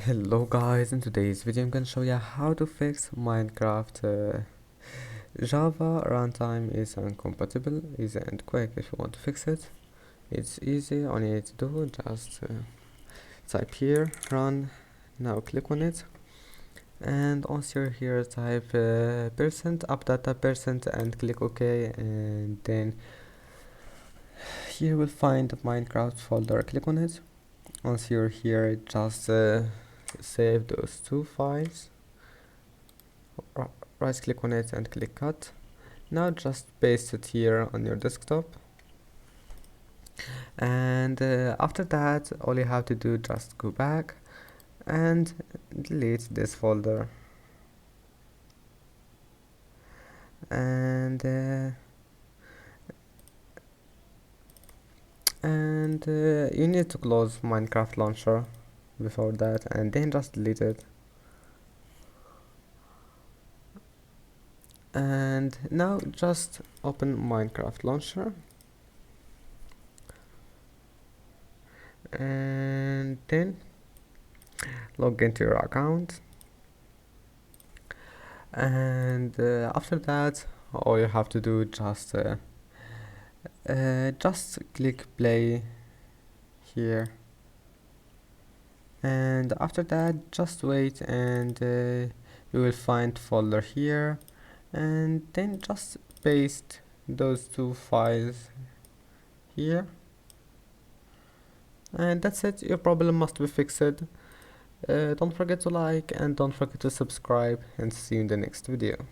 Hello guys, in today's video I'm gonna show you how to fix Minecraft Java runtime is incompatible. Easy and quick. If you want to fix it, it's easy. All you need to do, just type here run. Now click on it, and once you're here, type percent updata percent and click OK, and then here we'll find the Minecraft folder. Click on it. Once you're here, just save those two files. Right click on it and click cut. Now just paste it here on your desktop, and after that all you have to do, just go back and delete this folder, and you need to close Minecraft launcher before that, and then just delete it. And now just open Minecraft launcher, and then log into your account, and after that all you have to do, just click play here, and after that just wait, and you will find folder here, and then just paste those two files here, and that's it. Your problem must be fixed. Don't forget to like and don't forget to subscribe, and see you in the next video.